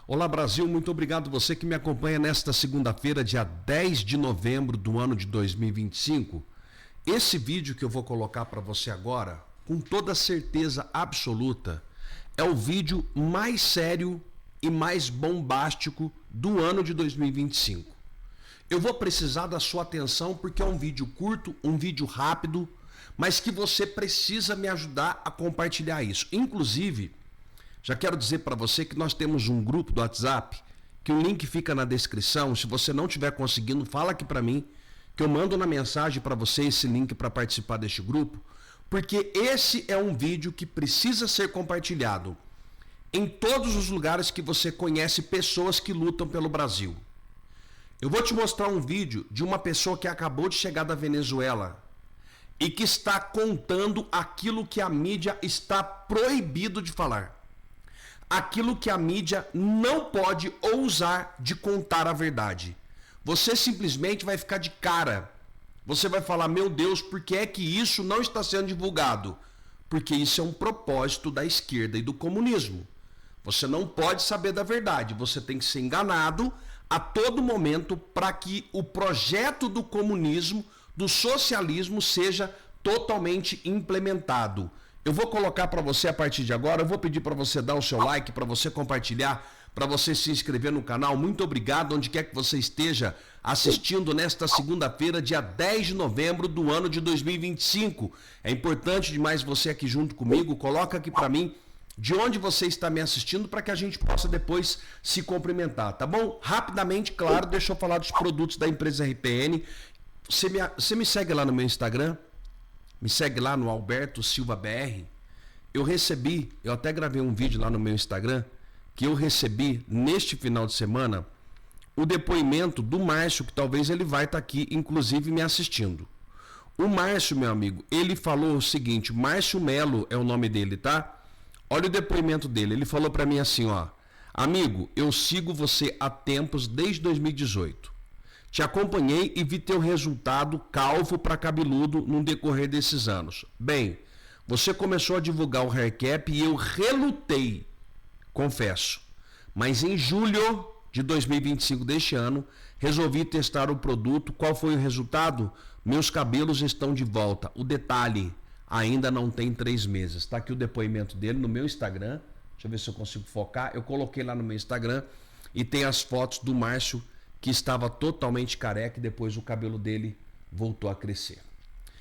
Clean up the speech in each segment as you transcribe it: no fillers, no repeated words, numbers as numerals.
Olá Brasil, muito obrigado você que me acompanha nesta segunda-feira, dia 10 de novembro do ano de 2025. Esse vídeo que eu vou colocar para você agora, com toda certeza absoluta, é o vídeo mais sério e mais bombástico do ano de 2025. Eu vou precisar da sua atenção porque é um vídeo curto, um vídeo rápido, mas que você precisa me ajudar a compartilhar isso. Inclusive, já quero dizer para você que nós temos um grupo do WhatsApp, que o link fica na descrição. Se você não estiver conseguindo, fala aqui para mim, que eu mando na mensagem para você esse link para participar deste grupo, porque esse é um vídeo que precisa ser compartilhado em todos os lugares que você conhece pessoas que lutam pelo Brasil. Eu vou te mostrar um vídeo de uma pessoa que acabou de chegar da Venezuela e que está contando aquilo que a mídia está proibido de falar. Aquilo que a mídia não pode ousar de contar a verdade. Você simplesmente vai ficar de cara. Você vai falar, meu Deus, por que é que isso não está sendo divulgado? Porque isso é um propósito da esquerda e do comunismo. Você não pode saber da verdade. Você tem que ser enganado a todo momento para que o projeto do comunismo, do socialismo, seja totalmente implementado. Eu vou colocar para você a partir de agora, eu vou pedir para você dar o seu like, para você compartilhar, para você se inscrever no canal. Muito obrigado, onde quer que você esteja assistindo nesta segunda-feira, dia 10 de novembro do ano de 2025. É importante demais você aqui junto comigo, coloca aqui para mim de onde você está me assistindo para que a gente possa depois se cumprimentar, tá bom? Rapidamente, claro, deixa eu falar dos produtos da empresa RPN. Você me segue lá no meu Instagram? Me segue lá no Alberto Silva BR. Eu até gravei um vídeo lá no meu Instagram, que eu recebi neste final de semana o depoimento do Márcio, que talvez ele vai estar aqui, inclusive, me assistindo. O Márcio, meu amigo, ele falou o seguinte, Márcio Melo é o nome dele, tá? Olha o depoimento dele, ele falou pra mim assim, ó, amigo, eu sigo você há tempos, desde 2018. Te acompanhei e vi teu resultado calvo para cabeludo no decorrer desses anos. Bem, você começou a divulgar o haircap e eu relutei, confesso. Mas em julho de 2025 deste ano, resolvi testar o produto. Qual foi o resultado? Meus cabelos estão de volta. O detalhe, ainda não tem 3 meses. Está aqui o depoimento dele no meu Instagram. Deixa eu ver se eu consigo focar. Eu coloquei lá no meu Instagram e tem as fotos do Márcio, que estava totalmente careca e depois o cabelo dele voltou a crescer.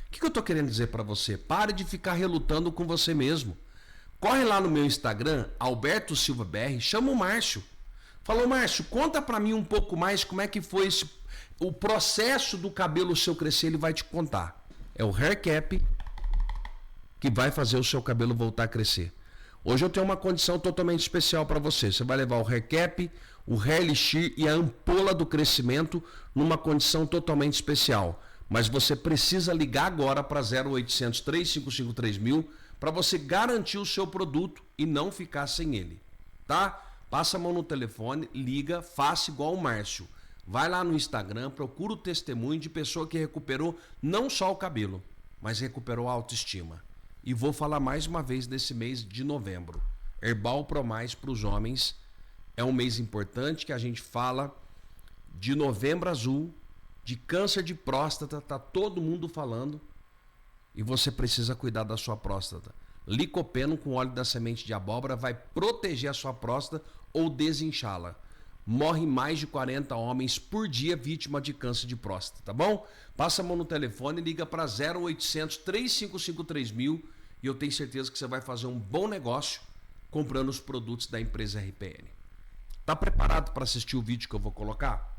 O que eu estou querendo dizer para você? Pare de ficar relutando com você mesmo. Corre lá no meu Instagram, Alberto Silva BR, chama o Márcio. Falou, Márcio, conta para mim um pouco mais como é que foi o processo do cabelo seu crescer, ele vai te contar. É o hair cap que vai fazer o seu cabelo voltar a crescer. Hoje eu tenho uma condição totalmente especial para você. Você vai levar o hair cap, o hair elixir e a ampola do crescimento numa condição totalmente especial. Mas você precisa ligar agora para 0800 355 3000 para você garantir o seu produto e não ficar sem ele, tá? Passa a mão no telefone, liga, faça igual o Márcio. Vai lá no Instagram, procura o testemunho de pessoa que recuperou não só o cabelo, mas recuperou a autoestima. E vou falar mais uma vez nesse mês de novembro. Herbal Pro Mais para os homens. É um mês importante que a gente fala de Novembro Azul, de câncer de próstata, tá todo mundo falando. E você precisa cuidar da sua próstata. Licopeno com óleo da semente de abóbora vai proteger a sua próstata ou desinchá-la. Morre mais de 40 homens por dia vítima de câncer de próstata, tá bom? Passa a mão no telefone e liga para 0800 355 3000 e eu tenho certeza que você vai fazer um bom negócio comprando os produtos da empresa RPN. Tá preparado para assistir o vídeo que eu vou colocar?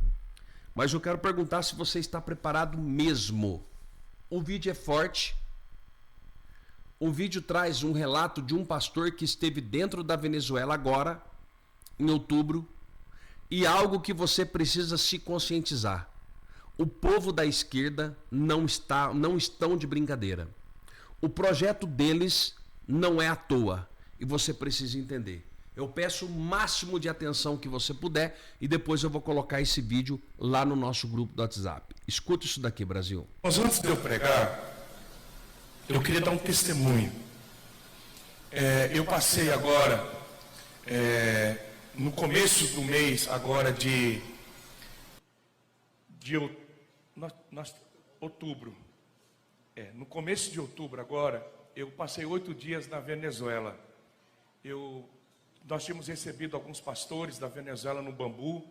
Mas eu quero perguntar se você está preparado mesmo. O vídeo é forte. O vídeo traz um relato de um pastor que esteve dentro da Venezuela agora, em outubro, e algo que você precisa se conscientizar. O povo da esquerda não estão de brincadeira. O projeto deles não é à toa e você precisa entender. Eu peço o máximo de atenção que você puder e depois eu vou colocar esse vídeo lá no nosso grupo do WhatsApp. Escuta isso daqui, Brasil. Mas antes de eu pregar, eu queria dar um testemunho. Eu passei agora no começo do mês agora de outubro, no começo de outubro agora, eu passei 8 dias na Venezuela. Nós tínhamos recebido alguns pastores da Venezuela no Bambu,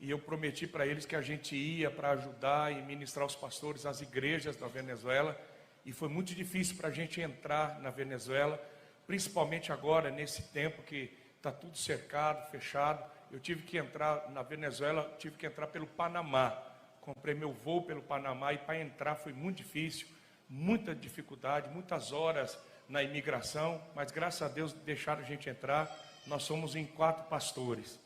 e eu prometi para eles que a gente ia para ajudar e ministrar os pastores às igrejas da Venezuela, e foi muito difícil para a gente entrar na Venezuela, principalmente agora, nesse tempo que está tudo cercado, fechado. Eu tive que entrar na Venezuela, tive que entrar pelo Panamá. Comprei meu voo pelo Panamá, e para entrar foi muito difícil, muita dificuldade, muitas horas na imigração, mas graças a Deus deixaram a gente entrar. Nós somos em 4 pastores.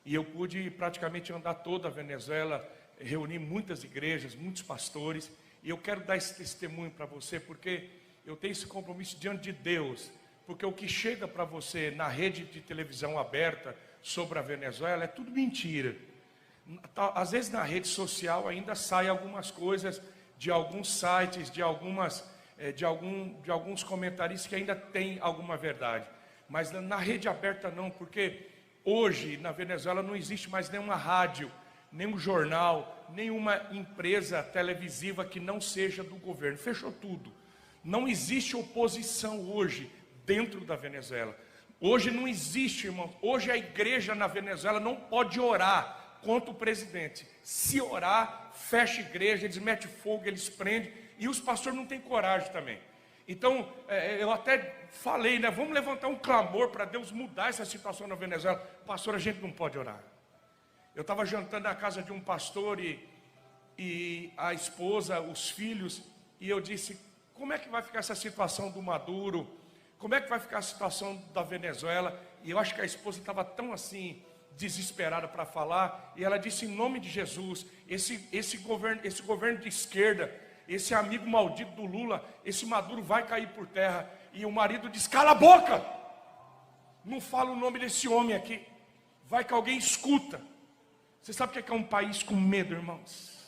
E eu pude praticamente andar toda a Venezuela, reunir muitas igrejas, muitos pastores. E eu quero dar esse testemunho para você, porque eu tenho esse compromisso diante de Deus. Porque o que chega para você na rede de televisão aberta sobre a Venezuela é tudo mentira. Às vezes na rede social ainda saem algumas coisas de alguns sites, de alguns comentaristas que ainda tem alguma verdade. Mas na rede aberta não, porque hoje na Venezuela não existe mais nenhuma rádio, nenhum jornal, nenhuma empresa televisiva que não seja do governo. Fechou tudo. Não existe oposição hoje dentro da Venezuela. Hoje não existe, irmão. Hoje a igreja na Venezuela não pode orar contra o presidente. Se orar, fecha a igreja, eles metem fogo, eles prendem, e os pastores não têm coragem também. Então, eu até falei, vamos levantar um clamor para Deus mudar essa situação na Venezuela. Pastor, a gente não pode orar. Eu estava jantando na casa de um pastor e a esposa, os filhos, e eu disse, como é que vai ficar essa situação do Maduro? Como é que vai ficar a situação da Venezuela? E eu acho que a esposa estava tão assim, desesperada para falar, e ela disse, em nome de Jesus, esse governo de esquerda, esse amigo maldito do Lula, esse Maduro vai cair por terra. E o marido diz, cala a boca, não fala o nome desse homem aqui, vai que alguém escuta. Você sabe o que é um país com medo, irmãos?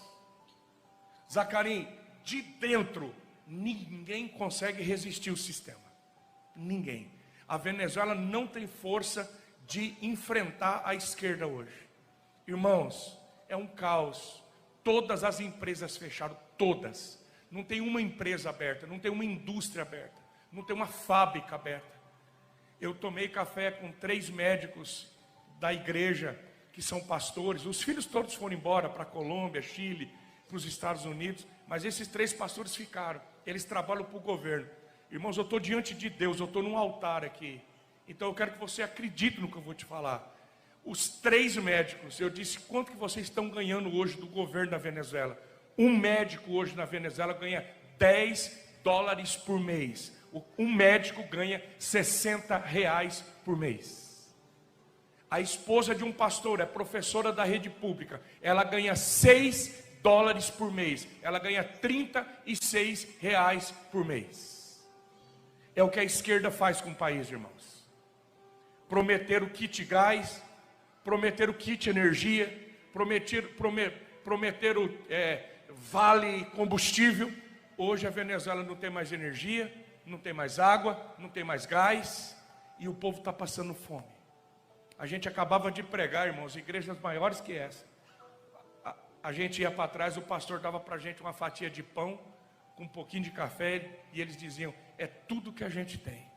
Zacarim, de dentro, ninguém consegue resistir ao sistema, ninguém. A Venezuela não tem força de enfrentar a esquerda hoje. Irmãos, é um caos. Todas as empresas fecharam, todas. Não tem uma empresa aberta, não tem uma indústria aberta, não tem uma fábrica aberta. Eu tomei café com 3 médicos da igreja, que são pastores. Os filhos todos foram embora para a Colômbia, Chile, para os Estados Unidos, mas esses 3 pastores ficaram. Eles trabalham para o governo. Irmãos, eu estou diante de Deus, eu estou num altar aqui. Então eu quero que você acredite no que eu vou te falar. Os 3 médicos, eu disse, quanto que vocês estão ganhando hoje do governo da Venezuela? Um médico hoje na Venezuela ganha $10 por mês. Um médico ganha R$60 por mês. A esposa de um pastor é professora da rede pública. Ela ganha $6 por mês. Ela ganha R$36 por mês. É o que a esquerda faz com o país, irmãos. Prometeram kit gás, prometeram kit energia, prometeram vale combustível. Hoje a Venezuela não tem mais energia, não tem mais água, não tem mais gás, e o povo está passando fome. A gente acabava de pregar, irmãos, igrejas maiores que essa. A gente ia para trás, o pastor dava para a gente uma fatia de pão, com um pouquinho de café, e eles diziam, é tudo que a gente tem.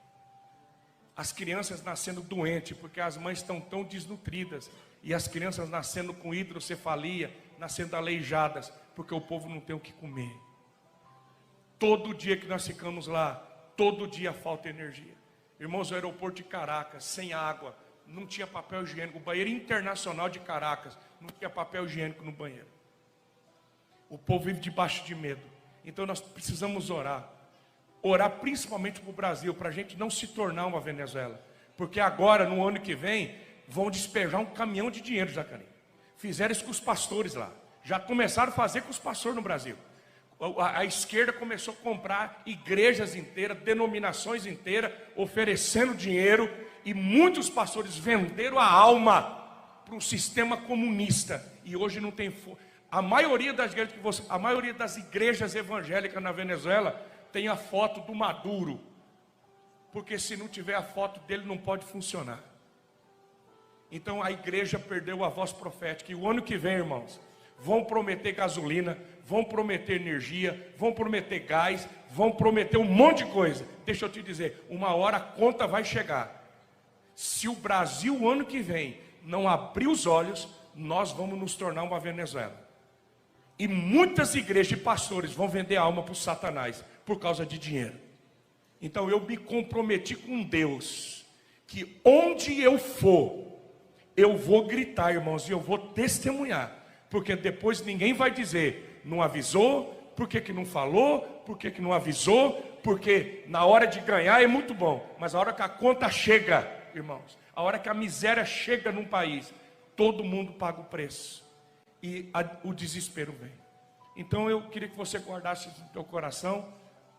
As crianças nascendo doentes, porque as mães estão tão desnutridas, e as crianças nascendo com hidrocefalia, nascendo aleijadas, porque o povo não tem o que comer. Todo dia que nós ficamos lá, todo dia falta energia. Irmãos, o aeroporto de Caracas, sem água, não tinha papel higiênico. O banheiro internacional de Caracas, não tinha papel higiênico no banheiro. O povo vive debaixo de medo. Então nós precisamos orar. Orar principalmente para o Brasil, para a gente não se tornar uma Venezuela. Porque agora, no ano que vem, vão despejar um caminhão de dinheiro, Jacarim. Fizeram isso com os pastores lá. Já começaram a fazer com os pastores no Brasil. A esquerda começou a comprar igrejas inteiras, denominações inteiras, oferecendo dinheiro. E muitos pastores venderam a alma para o sistema comunista. E hoje não tem... A maioria das igrejas evangélicas na Venezuela tem a foto do Maduro, porque se não tiver a foto dele não pode funcionar. Então a igreja perdeu a voz profética. E o ano que vem, irmãos, vão prometer gasolina, vão prometer energia, vão prometer gás, vão prometer um monte de coisa. Deixa eu te dizer, uma hora a conta vai chegar. Se o Brasil, ano que vem, não abrir os olhos, nós vamos nos tornar uma Venezuela. E muitas igrejas e pastores vão vender a alma para o Satanás por causa de dinheiro. Então eu me comprometi com Deus, que onde eu for, eu vou gritar, irmãos, e eu vou testemunhar. Porque depois ninguém vai dizer, não avisou, por que não falou, por que não avisou, porque na hora de ganhar é muito bom, mas a hora que a conta chega, irmãos, a hora que a miséria chega num país, todo mundo paga o preço. E o desespero vem. Então eu queria que você guardasse no teu coração,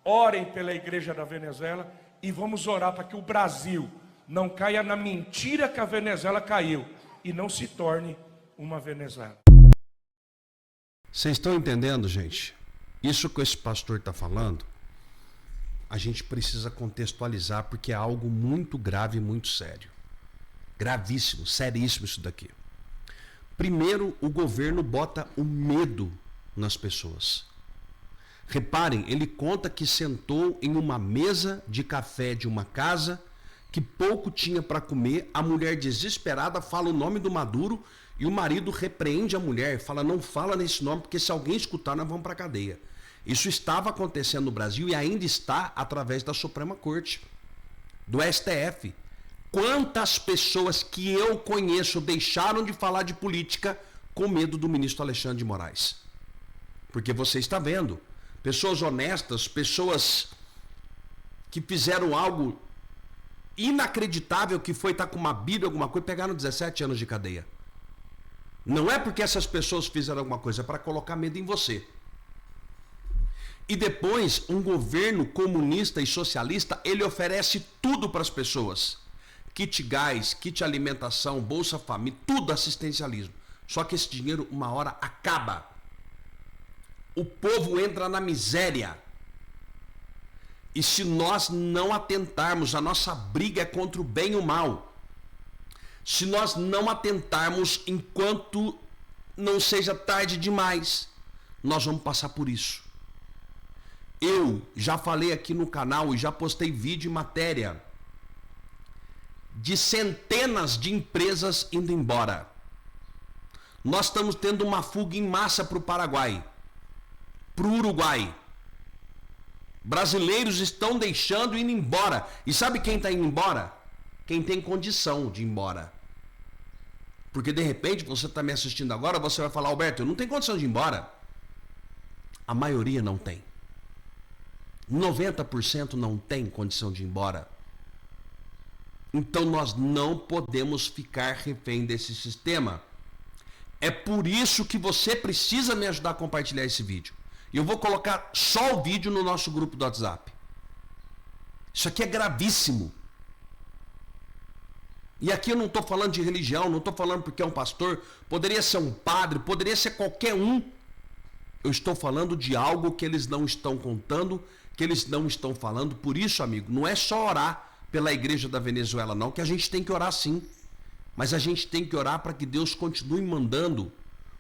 orem pela igreja da Venezuela e vamos orar para que o Brasil não caia na mentira que a Venezuela caiu e não se torne uma Venezuela. Vocês estão entendendo, gente? Isso que esse pastor está falando, a gente precisa contextualizar porque é algo muito grave e muito sério. Gravíssimo, seríssimo isso daqui. Primeiro, o governo bota o medo nas pessoas. Reparem, ele conta que sentou em uma mesa de café de uma casa que pouco tinha para comer. A mulher desesperada fala o nome do Maduro e o marido repreende a mulher, fala, não fala nesse nome porque se alguém escutar nós vamos para a cadeia. Isso estava acontecendo no Brasil e ainda está através da Suprema Corte, do STF. Quantas pessoas que eu conheço deixaram de falar de política com medo do ministro Alexandre de Moraes? Porque você está vendo, pessoas honestas, pessoas que fizeram algo inacreditável, que foi estar com uma Bíblia, alguma coisa, pegaram 17 anos de cadeia. Não é porque essas pessoas fizeram alguma coisa, é para colocar medo em você. E depois, um governo comunista e socialista, ele oferece tudo para as pessoas. Kit gás, kit alimentação, Bolsa Família, tudo assistencialismo. Só que esse dinheiro, uma hora, acaba. O povo entra na miséria. E se nós não atentarmos, a nossa briga é contra o bem e o mal. Se nós não atentarmos enquanto não seja tarde demais, nós vamos passar por isso. Eu já falei aqui no canal e já postei vídeo e matéria de centenas de empresas indo embora. Nós estamos tendo uma fuga em massa para o Paraguai, para o Uruguai. Brasileiros estão deixando e indo embora. E sabe quem está indo embora? Quem tem condição de ir embora. Porque de repente você está me assistindo agora, você vai falar, Alberto, eu não tenho condição de ir embora. A maioria não tem. 90% não tem condição de ir embora. Então nós não podemos ficar refém desse sistema. É por isso que você precisa me ajudar a compartilhar esse vídeo. E eu vou colocar só o vídeo no nosso grupo do WhatsApp. Isso aqui é gravíssimo. E aqui eu não estou falando de religião, não estou falando porque é um pastor, poderia ser um padre, poderia ser qualquer um. Eu estou falando de algo que eles não estão contando, que eles não estão falando. Por isso, amigo, não é só orar pela igreja da Venezuela não, que a gente tem que orar sim. Mas a gente tem que orar para que Deus continue mandando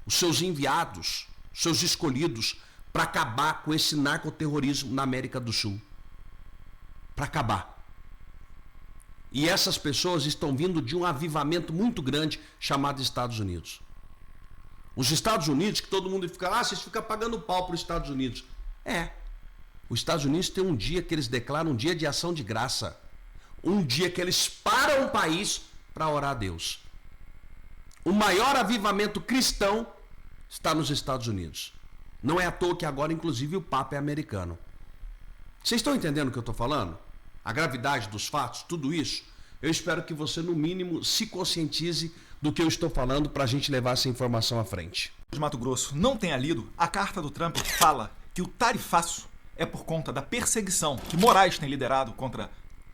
os seus enviados, os seus escolhidos, para acabar com esse narcoterrorismo na América do Sul. Para acabar. E essas pessoas estão vindo de um avivamento muito grande chamado Estados Unidos. Os Estados Unidos, que todo mundo fica, vocês ficam pagando pau para os Estados Unidos. Os Estados Unidos tem um dia que eles declaram um dia de ação de graça. Um dia que eles param o país para orar a Deus. O maior avivamento cristão está nos Estados Unidos. Não é à toa que agora, inclusive, o Papa é americano. Vocês estão entendendo o que eu estou falando? A gravidade dos fatos, tudo isso? Eu espero que você, no mínimo, se conscientize do que eu estou falando para a gente levar essa informação à frente. De Mato Grosso não tenha lido, a carta do Trump fala que o tarifaço é por conta da perseguição que Moraes tem liderado contra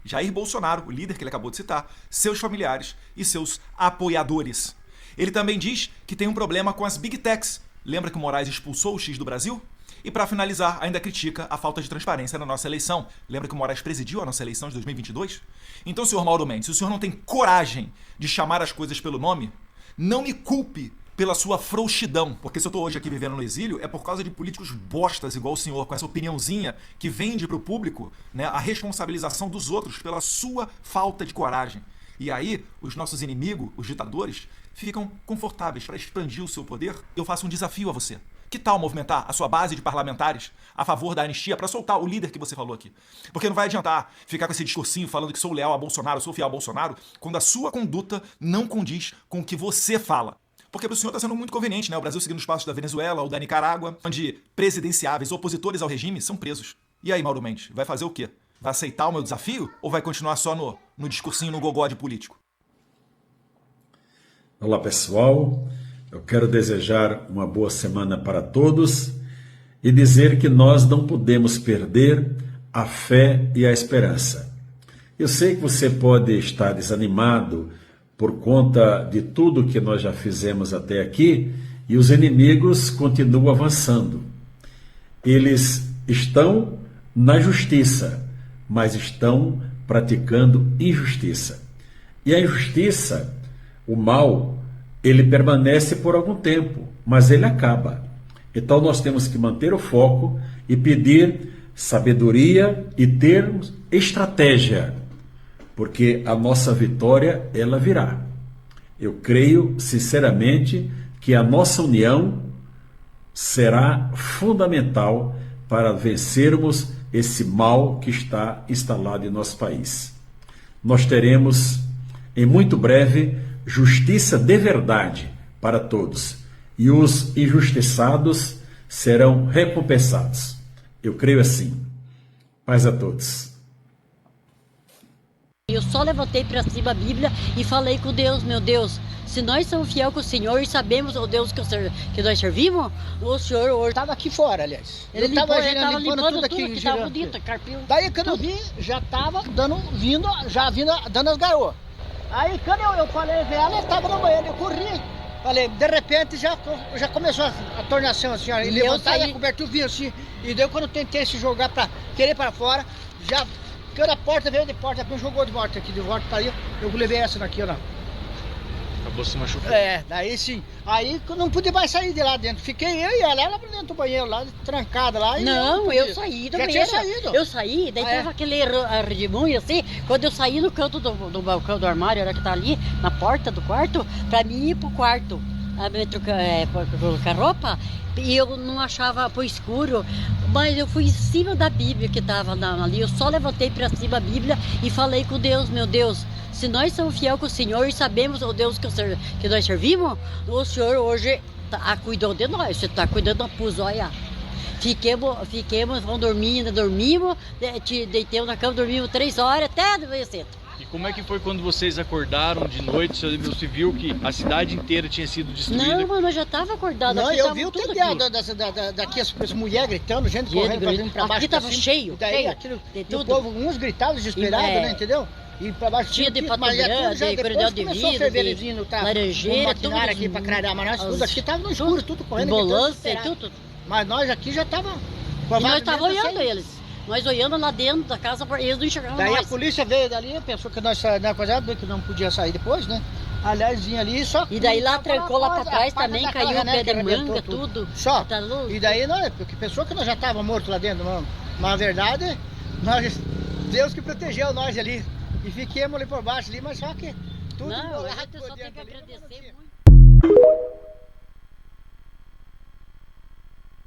Jair Bolsonaro, o líder que ele acabou de citar, seus familiares e seus apoiadores. Ele também diz que tem um problema com as Big Techs. Lembra que o Moraes expulsou o X do Brasil? E para finalizar, ainda critica a falta de transparência na nossa eleição. Lembra que o Moraes presidiu a nossa eleição de 2022? Então, senhor Mauro Mendes, se o senhor não tem coragem de chamar as coisas pelo nome, não me culpe pela sua frouxidão, porque se eu tô hoje aqui vivendo no exílio é por causa de políticos bostas igual o senhor, com essa opiniãozinha que vende pro público, né, a responsabilização dos outros pela sua falta de coragem. E aí, os nossos inimigos, os ditadores, ficam confortáveis para expandir o seu poder. Eu faço um desafio a você. Que tal movimentar a sua base de parlamentares a favor da anistia para soltar o líder que você falou aqui? Porque não vai adiantar ficar com esse discursinho falando que sou leal a Bolsonaro, sou fiel a Bolsonaro, quando a sua conduta não condiz com o que você fala. Porque para o senhor está sendo muito conveniente, né? O Brasil seguindo os passos da Venezuela ou da Nicarágua, onde presidenciáveis opositores ao regime são presos. E aí, Mauro Mendes, vai fazer o quê? Vai aceitar o meu desafio ou vai continuar só no discursinho, no gogó de político? Olá, pessoal. Eu quero desejar uma boa semana para todos e dizer que nós não podemos perder a fé e a esperança. Eu sei que você pode estar desanimado por conta de tudo que nós já fizemos até aqui, e os inimigos continuam avançando. Eles estão na justiça, mas estão praticando injustiça. E a injustiça, o mal, ele permanece por algum tempo, mas ele acaba. Então nós temos que manter o foco e pedir sabedoria e termos estratégia, porque a nossa vitória, ela virá. Eu creio, sinceramente, que a nossa união será fundamental para vencermos esse mal que está instalado em nosso país. Nós teremos, em muito breve, justiça de verdade para todos, e os injustiçados serão recompensados. Eu creio assim. Paz a todos. Eu só levantei para cima a Bíblia e falei com Deus, meu Deus, se nós somos fiel com o Senhor e sabemos o Deus que nós servimos, o Senhor hoje... Estava aqui fora, aliás. Ele estava limpando tudo aqui, que estava bonito, carpio. Daí quando eu vi, já estava dando as garoas. Aí quando eu falei, ela estava no banheiro, eu corri. Falei, de repente já começou a tornação assim, ó, e levantar a cobertura, vinha assim. E daí quando eu tentei se jogar para querer para fora, já... Quando a porta veio de porta, me jogou de volta aqui, de volta para ali, eu levei essa daqui, ó. Acabou se machucando. Daí sim. Aí eu não pude mais sair de lá dentro. Fiquei eu e ela pra dentro do banheiro, lá trancada lá. Não, eu saí do banheiro. Já tinha saído. Eu saí, daí tava aquele redemoinho assim, quando eu saí no canto do balcão do armário, era que tá ali, na porta do quarto, pra mim ir pro quarto, colocar roupa, e eu não achava pro escuro, mas eu fui em cima da Bíblia que tava ali, eu só levantei pra cima a Bíblia e falei com Deus, meu Deus, se nós somos fiel com o Senhor e sabemos o Deus que nós servimos, o Senhor hoje cuidou de nós, você tá cuidando da puzóia. Fiquemos, vamos dormindo, dormimos, deitemos na cama, dormimos 3 horas até amanhecer. E como é que foi quando vocês acordaram de noite, você viu que a cidade inteira tinha sido destruída? Não, mano, eu já tava acordada. Não, eu vi o telhado daqui, as mulheres gritando, gente correndo pra dentro pra baixo. Aqui tava cheio, daí aquilo, o povo, uns gritavam desesperados, né, entendeu? E pra baixo tinha de pato mas grande, já depois começou a ferver vindo, tá? Laranjeira, maquinário aqui pra clarear, mas nós tudo aqui tava no escuro, tudo correndo. Ambulância, tudo. Mas nós aqui já tava... E nós tava olhando eles. Nós olhando lá dentro da casa, eles não enxergavam nós. Daí a polícia veio dali, pensou que nós que não podia sair depois, né? Aliás, vinha ali só... E daí lá trancou lá pra trás também, caiu o pé de manga, tudo. Só. E daí, não, porque pensou que nós já estávamos mortos lá dentro, mano. Mas na verdade, Deus que protegeu nós ali. E fiquemos ali por baixo ali, mas só que tudo... Não, a gente só tem que agradecer muito.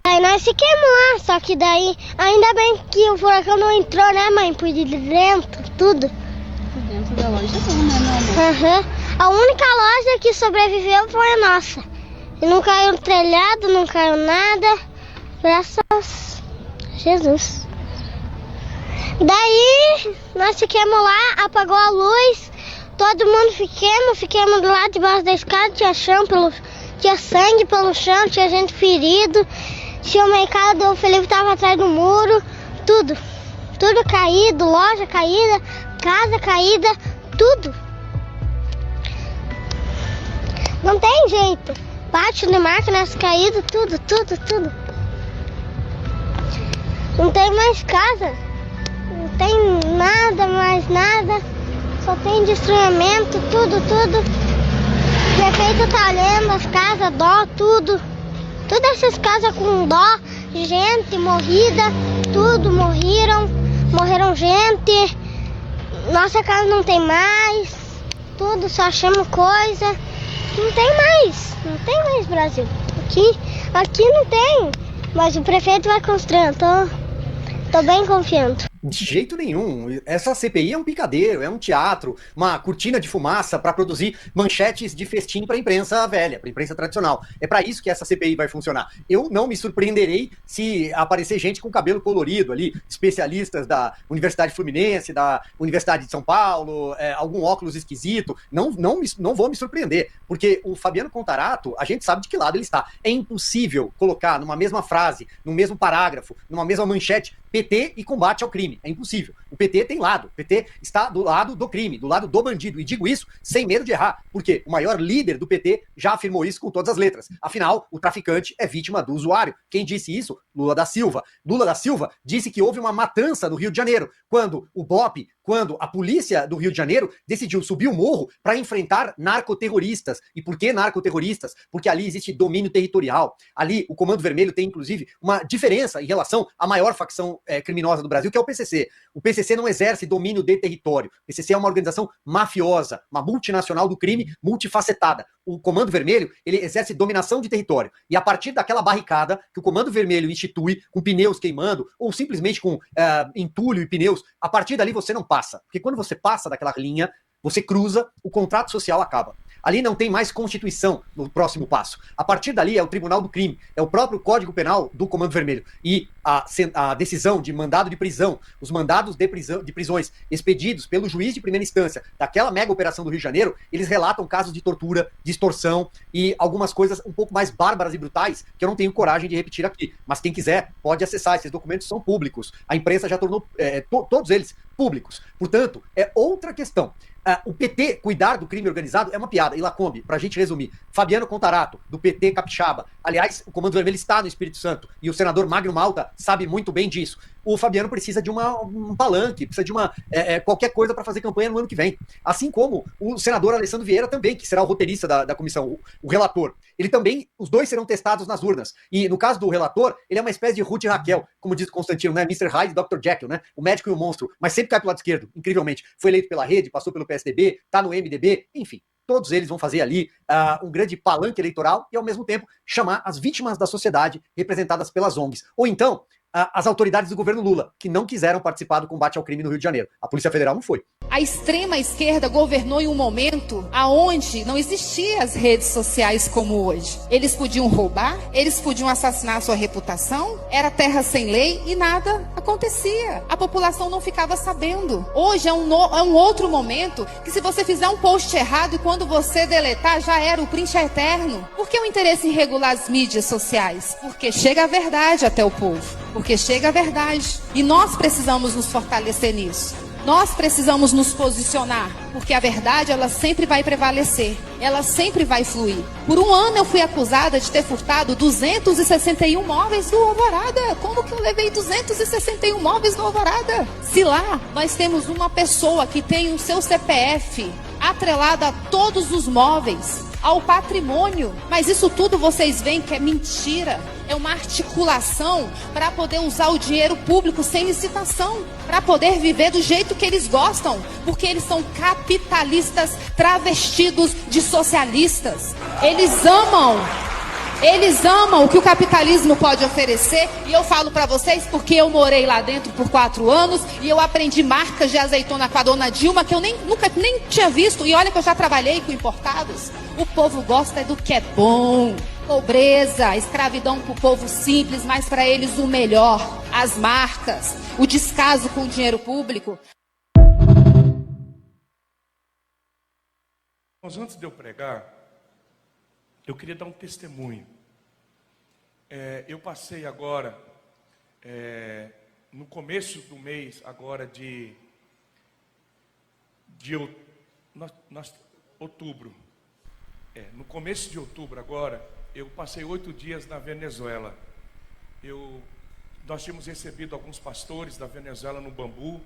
Aí nós ficamos lá, só que daí, ainda bem que o furacão não entrou, né, mãe? Por dentro, tudo. Por dentro da loja não, né, meu amor? Aham. A única loja que sobreviveu foi a nossa. E não caiu no telhado, não caiu nada. Graças a Jesus. Daí, nós ficamos lá, apagou a luz. Todo mundo ficamos do lado debaixo da escada, tinha sangue pelo chão, tinha gente ferido. Tinha o mercado, o Felipe tava atrás do muro, tudo caído, loja caída, casa caída, tudo. Não tem jeito, pátio de máquinas caído, tudo. Não tem mais casa. Não tem nada, mais nada. Só tem destruimento, tudo. O prefeito tá olhando as casas, dó, tudo. Todas essas casas com dó, gente morrida, tudo morreram gente. Nossa casa não tem mais, tudo só achamos coisa. Não tem mais Brasil. Aqui não tem, mas o prefeito vai construir, tô bem confiante. De jeito nenhum. Essa CPI é um picadeiro, é um teatro, uma cortina de fumaça para produzir manchetes de festim para a imprensa velha, para a imprensa tradicional. É para isso que essa CPI vai funcionar. Eu não me surpreenderei se aparecer gente com cabelo colorido ali, especialistas da Universidade Fluminense, da Universidade de São Paulo, algum óculos esquisito. Não vou me surpreender, porque o Fabiano Contarato, a gente sabe de que lado ele está. É impossível colocar numa mesma frase, no mesmo parágrafo, numa mesma manchete, PT e combate ao crime. É impossível. O PT tem lado. O PT está do lado do crime, do lado do bandido. E digo isso sem medo de errar, porque o maior líder do PT já afirmou isso com todas as letras. Afinal, o traficante é vítima do usuário. Quem disse isso? Lula da Silva. Lula da Silva disse que houve uma matança no Rio de Janeiro, quando a polícia do Rio de Janeiro decidiu subir o morro para enfrentar narcoterroristas. E por que narcoterroristas? Porque ali existe domínio territorial. Ali o Comando Vermelho tem, inclusive, uma diferença em relação à maior facção criminosa do Brasil, que é o PCC. O PCC não exerce domínio de território. O PCC é uma organização mafiosa, uma multinacional do crime multifacetada. O Comando Vermelho, ele exerce dominação de território. E a partir daquela barricada que o Comando Vermelho institui, com pneus queimando, ou simplesmente com entulho e pneus, a partir dali você não passa. Porque quando você passa daquela linha, você cruza, o contrato social acaba. Ali não tem mais Constituição no próximo passo. A partir dali é o Tribunal do Crime, é o próprio Código Penal do Comando Vermelho. E a decisão de mandado de prisão, os mandados de prisões expedidos pelo juiz de primeira instância daquela mega operação do Rio de Janeiro, eles relatam casos de tortura, de extorsão e algumas coisas um pouco mais bárbaras e brutais que eu não tenho coragem de repetir aqui. Mas quem quiser pode acessar, esses documentos são públicos. A imprensa já tornou todos eles públicos. Portanto, é outra questão. O PT cuidar do crime organizado é uma piada. E Lacombe, pra gente resumir, Fabiano Contarato, do PT Capixaba. Aliás, o Comando Vermelho está no Espírito Santo e o senador Magno Malta sabe muito bem disso. O Fabiano precisa de um palanque, precisa de qualquer coisa para fazer campanha no ano que vem. Assim como o senador Alessandro Vieira também, que será o roteirista da comissão, o relator. Ele também, os dois serão testados nas urnas. E no caso do relator, ele é uma espécie de Ruth e Raquel, como diz Constantino, né? Mr. Hyde e Dr. Jekyll, né? O médico e o monstro, mas sempre cai pro lado esquerdo, incrivelmente. Foi eleito pela Rede, passou pelo PSDB, tá no MDB, enfim. Todos eles vão fazer ali um grande palanque eleitoral e, ao mesmo tempo, chamar as vítimas da sociedade representadas pelas ONGs. Ou então, as autoridades do governo Lula, que não quiseram participar do combate ao crime no Rio de Janeiro. A Polícia Federal não foi. A extrema esquerda governou em um momento onde não existiam as redes sociais como hoje. Eles podiam roubar, eles podiam assassinar a sua reputação, era terra sem lei e nada acontecia. A população não ficava sabendo. Hoje é um outro momento que, se você fizer um post errado e quando você deletar, já era, o print é eterno. Por que o interesse em regular as mídias sociais? Porque chega a verdade até o povo. Porque chega a verdade. E nós precisamos nos fortalecer nisso. Nós precisamos nos posicionar, porque a verdade, ela sempre vai prevalecer, ela sempre vai fluir. Por um ano eu fui acusada de ter furtado 261 móveis do Alvorada. Como que eu levei 261 móveis do Alvorada? Se lá nós temos uma pessoa que tem o seu CPF atrelado a todos os móveis, ao patrimônio, mas isso tudo vocês veem que é mentira. É uma articulação para poder usar o dinheiro público sem licitação, para poder viver do jeito que eles gostam, porque eles são capitalistas travestidos de socialistas. Eles amam o que o capitalismo pode oferecer, e eu falo para vocês porque eu morei lá dentro por 4 anos e eu aprendi marcas de azeitona com a dona Dilma que eu nunca nem tinha visto, e olha que eu já trabalhei com importados. O povo gosta do que é bom. Pobreza, escravidão para o povo simples, mas para eles o melhor, as marcas, o descaso com o dinheiro público. Mas antes de eu pregar, eu queria dar um testemunho. Eu passei agora, no começo do mês agora de outubro. No começo de outubro agora, eu passei 8 dias na Venezuela. Eu nós tínhamos recebido alguns pastores da Venezuela no Bambu,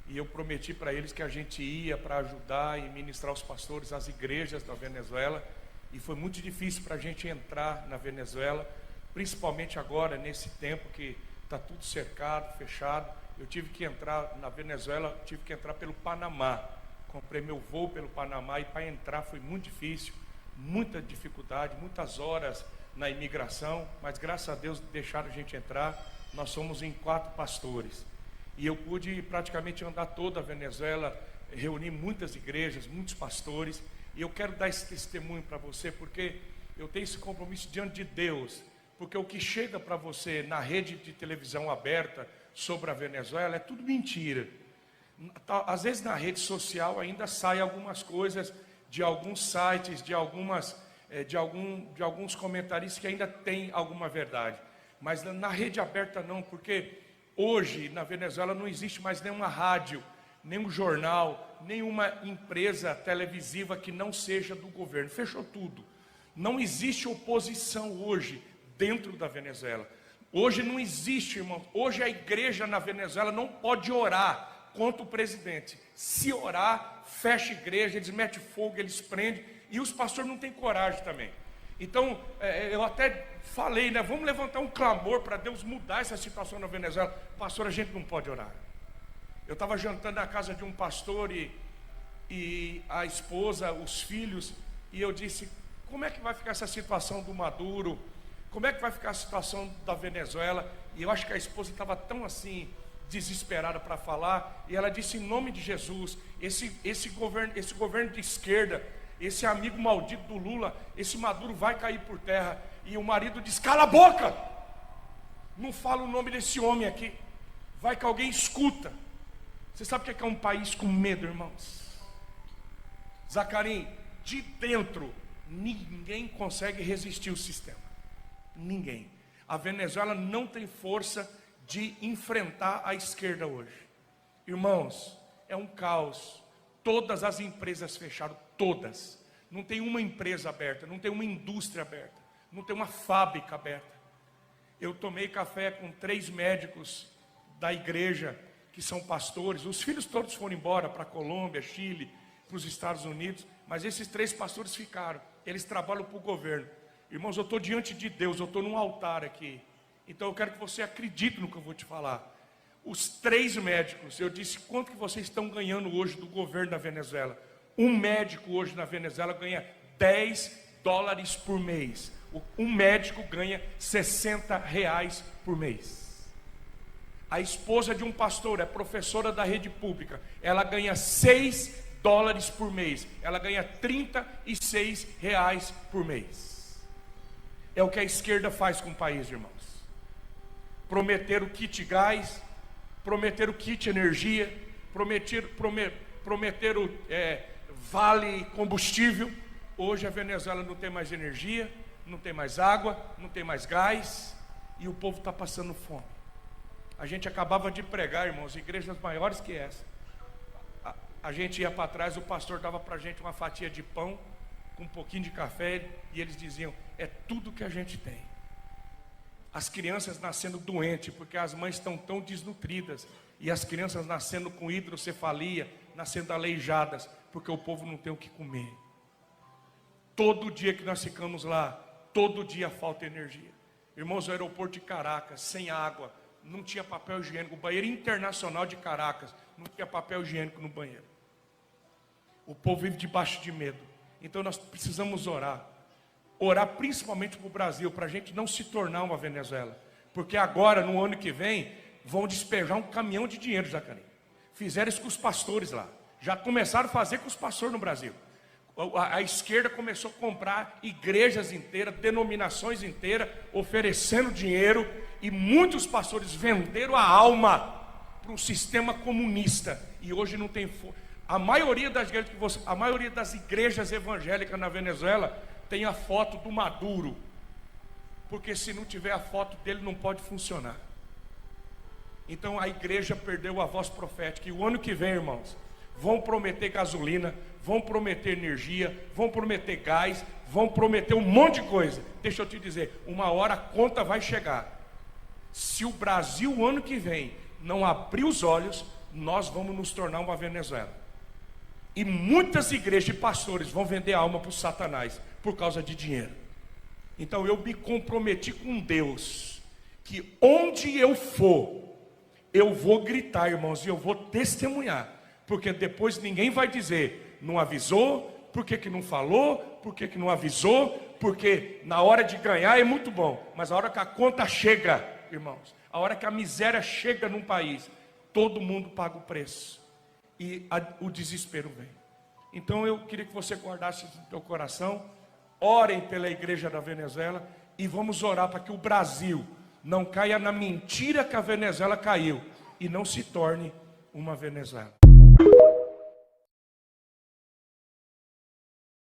e eu prometi para eles que a gente ia para ajudar e ministrar os pastores às igrejas da Venezuela, e foi muito difícil para a gente entrar na Venezuela, principalmente agora, nesse tempo que está tudo cercado, fechado. Eu tive que entrar na Venezuela, tive que entrar pelo Panamá, comprei meu voo pelo Panamá, e para entrar foi muito difícil, muita dificuldade, muitas horas na imigração, mas graças a Deus deixaram a gente entrar. Nós somos em 4 pastores, e eu pude praticamente andar toda a Venezuela, reunir muitas igrejas, muitos pastores, e eu quero dar esse testemunho para você, porque eu tenho esse compromisso diante de Deus, porque o que chega para você na rede de televisão aberta sobre a Venezuela é tudo mentira. Às vezes na rede social ainda saem algumas coisas de alguns sites, de alguns comentaristas que ainda tem alguma verdade, mas na rede aberta não, porque hoje na Venezuela não existe mais nenhuma rádio, nenhum jornal, nenhuma empresa televisiva que não seja do governo. Fechou tudo. Não existe oposição hoje dentro da Venezuela. Hoje não existe, irmão. Hoje a igreja na Venezuela não pode orar contra o presidente. Se orar, fecha a igreja, eles metem fogo, eles prendem, e os pastores não têm coragem também. Então, eu até falei, né? Vamos levantar um clamor para Deus mudar essa situação na Venezuela. Pastor, a gente não pode orar. Eu estava jantando na casa de um pastor e a esposa, os filhos, e eu disse: como é que vai ficar essa situação do Maduro? Como é que vai ficar a situação da Venezuela? E eu acho que a esposa estava tão assim, desesperada para falar, e ela disse: em nome de Jesus, esse governo de esquerda, esse amigo maldito do Lula, esse Maduro vai cair por terra. E o marido disse: cala a boca, não fala o nome desse homem aqui, vai que alguém escuta. Você sabe o que é um país com medo, irmãos? Zacarim, de dentro ninguém consegue resistir o sistema, ninguém. A Venezuela não tem força de enfrentar a esquerda hoje. Irmãos, é um caos. Todas as empresas fecharam, todas. Não tem uma empresa aberta, não tem uma indústria aberta, não tem uma fábrica aberta. Eu tomei café com 3 médicos da igreja, que são pastores. Os filhos todos foram embora para a Colômbia, Chile, para os Estados Unidos, mas esses 3 pastores ficaram. Eles trabalham para o governo. Irmãos, eu estou diante de Deus, eu estou num altar aqui. Então eu quero que você acredite no que eu vou te falar. Os 3 médicos, eu disse: quanto que vocês estão ganhando hoje do governo da Venezuela? Um médico hoje na Venezuela ganha $10 por mês. Um médico ganha R$60 por mês. A esposa de um pastor é professora da rede pública. Ela ganha $6 por mês. Ela ganha R$36 por mês. É o que a esquerda faz com o país, irmãos. Prometer o kit gás, prometer o kit energia, prometer o vale combustível. Hoje a Venezuela não tem mais energia, não tem mais água, não tem mais gás, e o povo está passando fome. A gente acabava de pregar, irmãos, igrejas maiores que essa. A gente ia para trás, o pastor dava para a gente uma fatia de pão, com um pouquinho de café, e eles diziam: é tudo que a gente tem. As crianças nascendo doentes, porque as mães estão tão desnutridas, e as crianças nascendo com hidrocefalia, nascendo aleijadas, porque o povo não tem o que comer. Todo dia que nós ficamos lá, todo dia falta energia. Irmãos, o aeroporto de Caracas, sem água, não tinha papel higiênico. O banheiro internacional de Caracas, não tinha papel higiênico no banheiro. O povo vive debaixo de medo. Então nós precisamos orar. Orar principalmente para o Brasil, para a gente não se tornar uma Venezuela. Porque agora, no ano que vem, vão despejar um caminhão de dinheiro, Jacarim. Fizeram isso com os pastores lá. Já começaram a fazer com os pastores no Brasil. A esquerda começou a comprar igrejas inteiras, denominações inteiras, oferecendo dinheiro, e muitos pastores venderam a alma para um sistema comunista. E hoje não tem a maioria das igrejas evangélicas na Venezuela tem a foto do Maduro, porque se não tiver a foto dele não pode funcionar. Então a igreja perdeu a voz profética. E o ano que vem, irmãos, vão prometer gasolina, vão prometer energia, vão prometer gás, vão prometer um monte de coisa. Deixa eu te dizer, uma hora a conta vai chegar. Se o Brasil, ano que vem, não abrir os olhos, nós vamos nos tornar uma Venezuela. E muitas igrejas e pastores vão vender a alma para o Satanás por causa de dinheiro. Então eu me comprometi com Deus, que onde eu for, eu vou gritar, irmãos, e eu vou testemunhar. Porque depois ninguém vai dizer, não avisou, por que não falou, por que não avisou, porque na hora de ganhar é muito bom, mas a hora que a conta chega, irmãos, a hora que a miséria chega num país, todo mundo paga o preço. E o desespero vem. Então eu queria que você guardasse no teu coração, orem pela igreja da Venezuela e vamos orar para que o Brasil não caia na mentira que a Venezuela caiu e não se torne uma Venezuela.